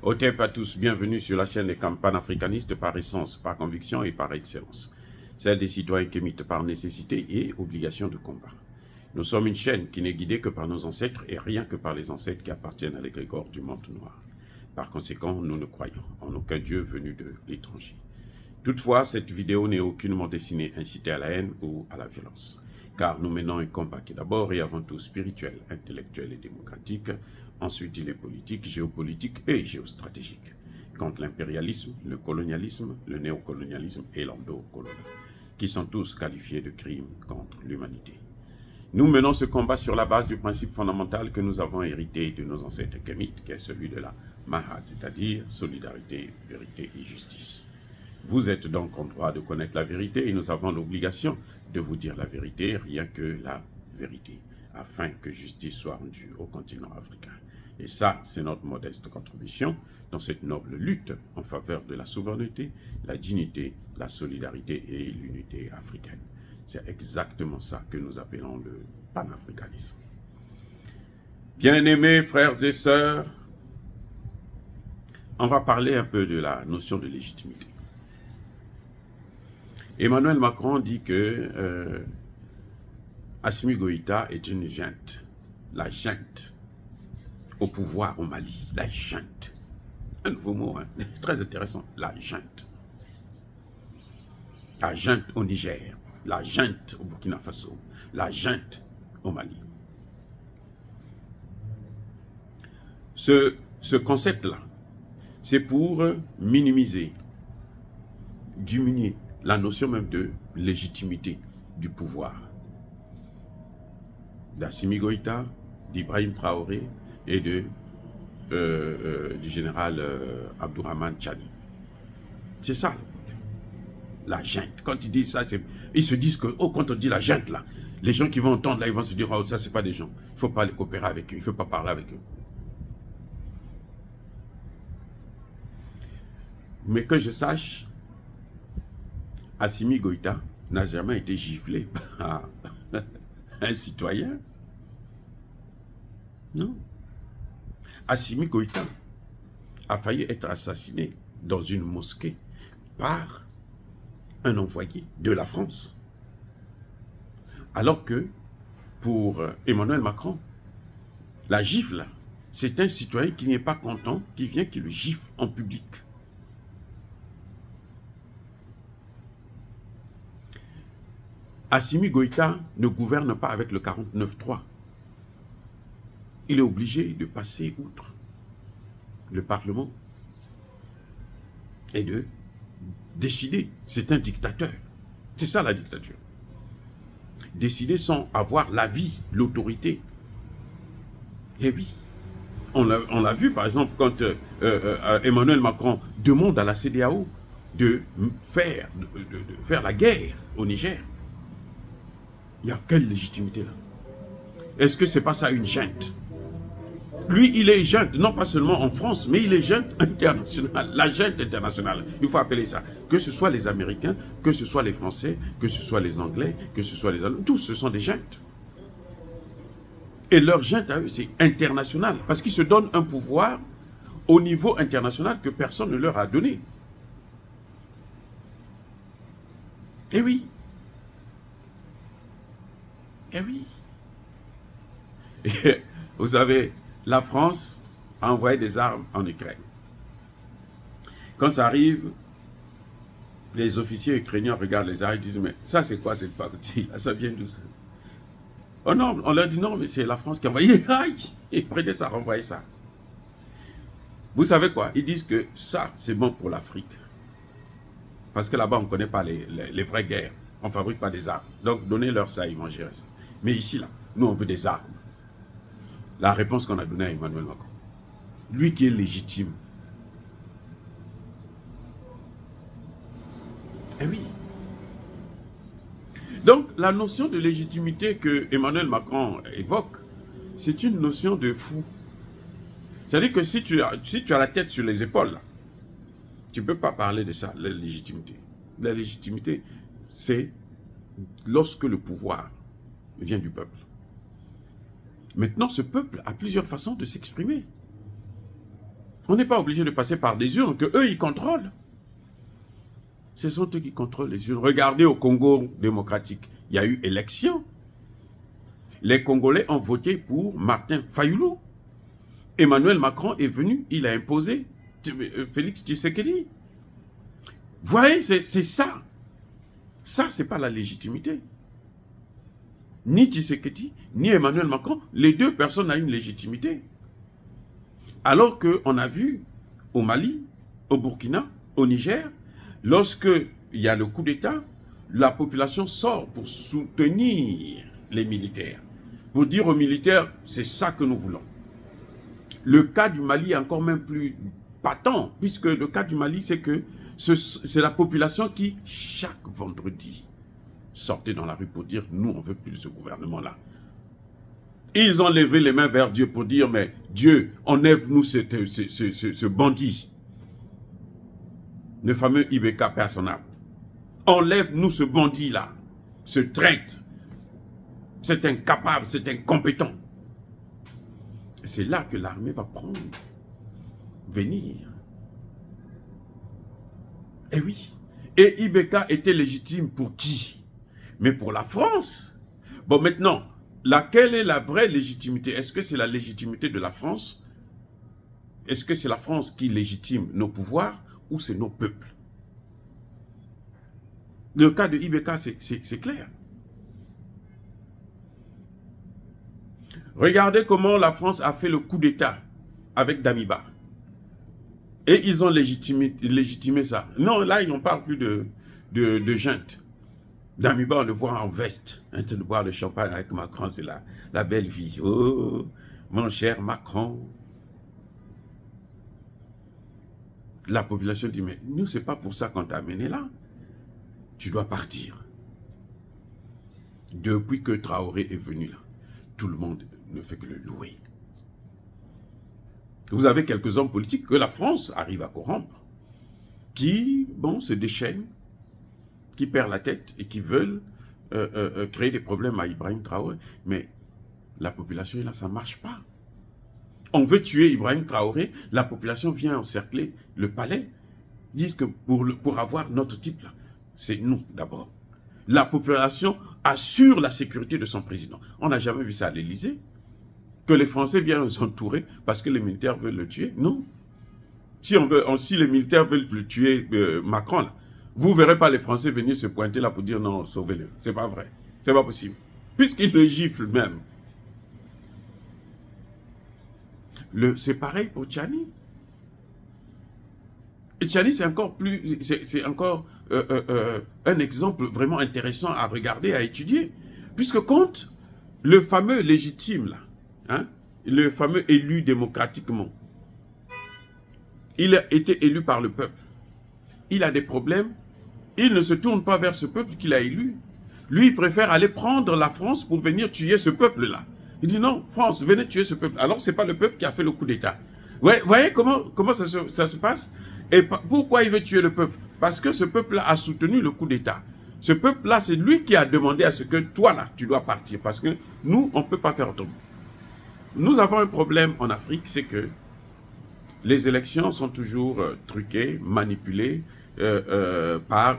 Otep à tous, bienvenue sur la chaîne des panafricanistes par essence, par conviction et par excellence. Celle des citoyens kémites par nécessité et obligation de combat. Nous sommes une chaîne qui n'est guidée que par nos ancêtres et rien que par les ancêtres qui appartiennent à l'égrégore du monde noir. Par conséquent, nous ne croyons en aucun Dieu venu de l'étranger. Toutefois, cette vidéo n'est aucunement destinée à inciter à la haine ou à la violence, car nous menons un combat qui est d'abord et avant tout spirituel, intellectuel et démocratique. Ensuite, il est politique, géopolitique et géostratégique, contre l'impérialisme, le colonialisme, le néocolonialisme et l'endocolonial, qui sont tous qualifiés de crimes contre l'humanité. Nous menons ce combat sur la base du principe fondamental que nous avons hérité de nos ancêtres kémites, qui est celui de la Mahat, c'est-à-dire solidarité, vérité et justice. Vous êtes donc en droit de connaître la vérité et nous avons l'obligation de vous dire la vérité, rien que la vérité, afin que justice soit rendue au continent africain. Et ça, c'est notre modeste contribution dans cette noble lutte en faveur de la souveraineté, la dignité, la solidarité et l'unité africaine. C'est exactement ça que nous appelons le panafricanisme. Bien-aimés frères et sœurs, on va parler un peu de la notion de légitimité. Emmanuel Macron dit que Assimi Goïta est une junte, la junte au pouvoir au Mali, la junte. Un nouveau mot, hein, très intéressant, la junte. La junte au Niger, la junte au Burkina Faso, la junte au Mali. Ce concept-là, c'est pour minimiser, diminuer la notion même de légitimité du pouvoir d'Assimi Goïta, d'Ibrahim Traoré et du général Abdourahmane Tchani. C'est ça le problème. La junte. Quand ils disent ça, ils se disent que, oh, quand on dit la junte là, les gens qui vont entendre là, ils vont se dire, oh, ça c'est pas des gens. Il ne faut pas les coopérer avec eux, il ne faut pas parler avec eux. Mais que je sache, Assimi Goïta n'a jamais été giflé par un citoyen. Non. Assimi Goïta a failli être assassiné dans une mosquée par un envoyé de la France. Alors que pour Emmanuel Macron, la gifle, c'est un citoyen qui n'est pas content, qui vient qui le gifle en public. Assimi Goïta ne gouverne pas avec le 49-3. Il est obligé de passer outre le Parlement et de décider. C'est un dictateur. C'est ça la dictature. Décider sans avoir l'avis, l'autorité. Et oui, on l'a vu par exemple quand Emmanuel Macron demande à la CEDEAO de faire la guerre au Niger. Il y a quelle légitimité là? Est-ce que c'est pas ça une junte? Lui, il est junte, non pas seulement en France, mais il est junte internationale. La junte internationale, il faut appeler ça. Que ce soit les Américains, que ce soit les Français, que ce soit les Anglais, que ce soit les Allemands, tous ce sont des juntes. Et leur junte à eux, c'est international, parce qu'ils se donnent un pouvoir au niveau international que personne ne leur a donné. Eh oui. Eh oui. Et, vous savez, la France a envoyé des armes en Ukraine. Quand ça arrive, les officiers ukrainiens regardent les armes et disent, mais ça c'est quoi cette partie là? Ça vient d'où ça? Oh non, on leur dit non, mais c'est la France qui a envoyé. Aïe! Et prenez ça, renvoyez ça. Vous savez quoi? Ils disent que ça, c'est bon pour l'Afrique. Parce que là-bas, on ne connaît pas les vraies guerres. On ne fabrique pas des armes. Donc, donnez-leur ça, ils vont gérer ça. Mais ici, là, nous, on veut des armes. La réponse qu'on a donnée à Emmanuel Macron. Lui qui est légitime. Eh oui. Donc, la notion de légitimité que Emmanuel Macron évoque, c'est une notion de fou. C'est-à-dire que si tu as la tête sur les épaules, là, tu ne peux pas parler de ça, la légitimité. La légitimité, c'est lorsque le pouvoir vient du peuple. Maintenant, ce peuple a plusieurs façons de s'exprimer. On n'est pas obligé de passer par des urnes que eux ils contrôlent. Ce sont eux qui contrôlent les urnes. Regardez au Congo démocratique, il y a eu élection. Les Congolais ont voté pour Martin Fayulu. Emmanuel Macron est venu, il a imposé Félix Tshisekedi. Vous voyez, c'est ça. Ça, c'est pas la légitimité. Ni Tshisekedi, ni Emmanuel Macron, les deux personnes n'ont une légitimité. Alors qu'on a vu au Mali, au Burkina, au Niger, lorsque il y a le coup d'État, la population sort pour soutenir les militaires. Pour dire aux militaires, c'est ça que nous voulons. Le cas du Mali est encore même plus patent, puisque le cas du Mali, c'est que c'est la population qui, chaque vendredi, sortait dans la rue pour dire, nous, on ne veut plus de ce gouvernement-là. Ils ont levé les mains vers Dieu pour dire, mais Dieu, enlève-nous ce bandit. Le fameux Ibeka personnel. Enlève-nous ce bandit-là, ce traître. C'est incapable, c'est incompétent. C'est là que l'armée va prendre, venir. Eh oui. Et Ibeka était légitime pour qui? Mais pour la France. Bon, maintenant, laquelle est la vraie légitimité? Est-ce que c'est la légitimité de la France? Est-ce que c'est la France qui légitime nos pouvoirs ou c'est nos peuples? Le cas de Ibeka, c'est clair. Regardez comment la France a fait le coup d'État avec Damiba. Et ils ont légitimé ça. Non, là, ils n'en parlent plus de junte. Damiba, on le voit en veste, en train de boire le champagne avec Macron, c'est la belle vie. Oh, mon cher Macron. La population dit, mais nous, c'est pas pour ça qu'on t'a amené là. Tu dois partir. Depuis que Traoré est venu là, tout le monde ne fait que le louer. Vous avez quelques hommes politiques que la France arrive à corrompre, qui, bon, se déchaînent, qui perdent la tête et qui veulent créer des problèmes à Ibrahim Traoré. Mais la population est là, ça ne marche pas. On veut tuer Ibrahim Traoré, la population vient encercler le palais, disent que pour avoir notre type là, c'est nous d'abord. La population assure la sécurité de son président. On n'a jamais vu ça à l'Élysée. Que les Français viennent nous entourer parce que les militaires veulent le tuer. Non. Si les militaires veulent le tuer, Macron, là, vous ne verrez pas les Français venir se pointer là pour dire non, sauvez-le. C'est pas vrai. C'est pas possible. Puisqu'ils le giflent même. C'est pareil pour Tchani. Et Tchani, c'est encore un exemple vraiment intéressant à regarder, à étudier. Puisque quand le fameux légitime, là, hein, le fameux élu démocratiquement, il a été élu par le peuple. Il a des problèmes. Il ne se tourne pas vers ce peuple qu'il a élu. Lui, il préfère aller prendre la France pour venir tuer ce peuple-là. Il dit non, France, venez tuer ce peuple. Alors, ce n'est pas le peuple qui a fait le coup d'État. Vous voyez comment ça se passe? Et pourquoi il veut tuer le peuple? Parce que ce peuple-là a soutenu le coup d'État. Ce peuple-là, c'est lui qui a demandé à ce que toi, là, tu dois partir. Parce que nous, on ne peut pas faire autrement. Nous avons un problème en Afrique, c'est que les élections sont toujours truquées, manipulées par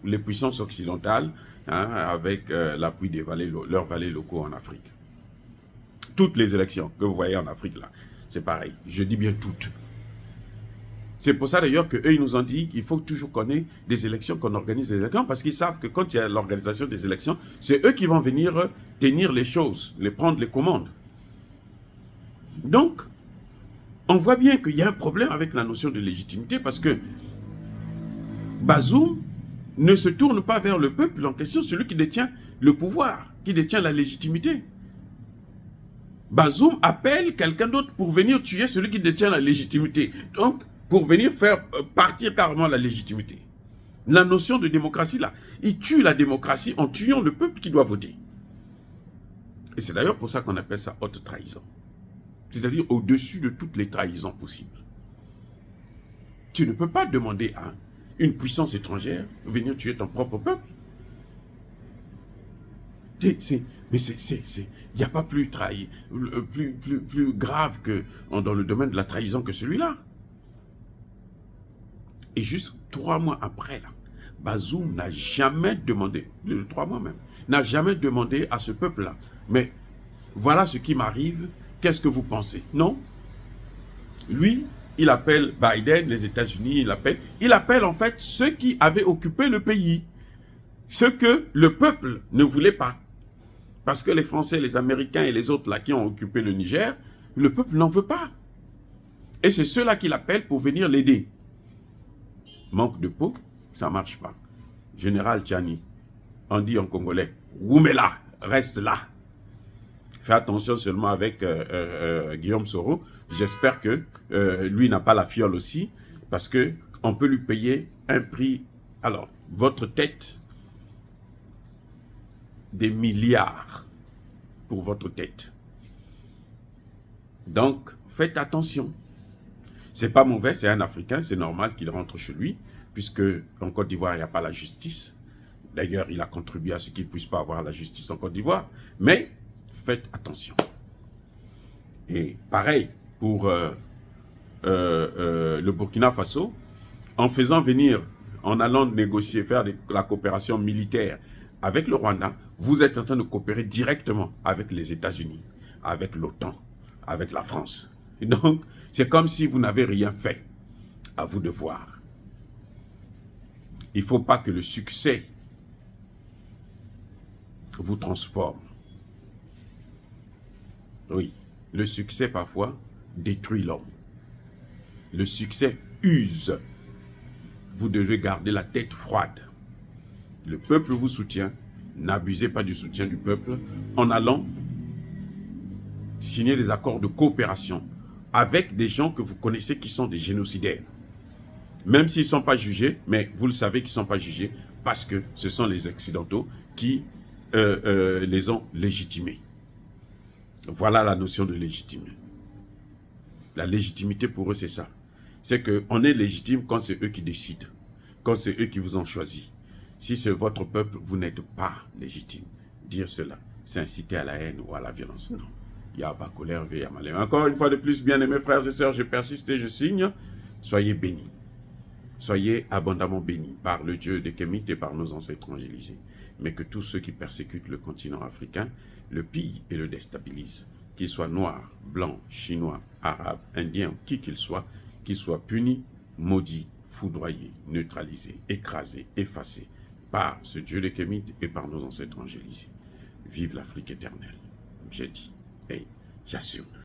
les puissances occidentales, hein, avec l'appui des leurs valets locaux en Afrique. Toutes les élections que vous voyez en Afrique, là, c'est pareil. Je dis bien toutes. C'est pour ça d'ailleurs qu'eux, ils nous ont dit qu'il faut toujours qu'on ait des élections, qu'on organise des élections, parce qu'ils savent que quand il y a l'organisation des élections, c'est eux qui vont venir tenir les choses, prendre les commandes. Donc, on voit bien qu'il y a un problème avec la notion de légitimité, parce que Bazoum ne se tourne pas vers le peuple en question, celui qui détient le pouvoir, qui détient la légitimité. Bazoum appelle quelqu'un d'autre pour venir tuer celui qui détient la légitimité. Donc, pour venir faire partir carrément la légitimité. La notion de démocratie, là, il tue la démocratie en tuant le peuple qui doit voter. Et c'est d'ailleurs pour ça qu'on appelle ça haute trahison. C'est-à-dire au-dessus de toutes les trahisons possibles. Tu ne peux pas demander à une puissance étrangère de venir tuer ton propre peuple. Mais il n'y a pas plus plus grave que dans le domaine de la trahison que celui-là. Et juste 3 mois après, là, Bazoum n'a jamais demandé, 3 mois même, n'a jamais demandé à ce peuple-là, mais voilà ce qui m'arrive, qu'est-ce que vous pensez? Non. Lui, il appelle Biden, les États-Unis, il appelle en fait ceux qui avaient occupé le pays, ce que le peuple ne voulait pas. Parce que les Français, les Américains et les autres là qui ont occupé le Niger, le peuple n'en veut pas. Et c'est ceux-là qu'il appelle pour venir l'aider. Manque de peau, ça ne marche pas. Général Tchani, on dit en congolais, Woumela, reste là. Fais attention seulement avec Guillaume Soro. J'espère que lui n'a pas la fiole aussi, parce qu'on peut lui payer un prix. Alors, votre tête, des milliards pour votre tête. Donc, faites attention. C'est pas mauvais, c'est un Africain, c'est normal qu'il rentre chez lui, puisque en Côte d'Ivoire, il n'y a pas la justice. D'ailleurs, il a contribué à ce qu'il ne puisse pas avoir la justice en Côte d'Ivoire. Mais, faites attention. Et pareil pour le Burkina Faso, en faisant venir, en allant négocier, faire la coopération militaire avec le Rwanda, vous êtes en train de coopérer directement avec les États-Unis, avec l'OTAN, avec la France. Et donc, c'est comme si vous n'avez rien fait. À vous de voir. Il ne faut pas que le succès vous transforme. Oui, le succès parfois détruit l'homme. Le succès use. Vous devez garder la tête froide. Le peuple vous soutient. N'abusez pas du soutien du peuple en allant signer des accords de coopération avec des gens que vous connaissez qui sont des génocidaires. Même s'ils ne sont pas jugés, mais vous le savez qu'ils ne sont pas jugés parce que ce sont les Occidentaux qui les ont légitimés. Voilà la notion de légitime. La légitimité pour eux, c'est ça. C'est qu'on est légitime quand c'est eux qui décident, quand c'est eux qui vous ont choisi. Si c'est votre peuple, vous n'êtes pas légitime. Dire cela, c'est inciter à la haine ou à la violence. Non. Il n'y a pas colère, veille à malheur. Encore une fois de plus, bien-aimés frères et sœurs, je persiste et je signe. Soyez bénis. Soyez abondamment bénis par le Dieu des Kémites et par nos ancêtres angélisés. Mais que tous ceux qui persécutent le continent africain le pillent et le déstabilisent. Qu'ils soient noirs, blancs, chinois, arabes, indiens, qui qu'ils soient punis, maudits, foudroyés, neutralisés, écrasés, effacés par ce Dieu des Kémites et par nos ancêtres angélisés. Vive l'Afrique éternelle. J'ai dit et j'assume.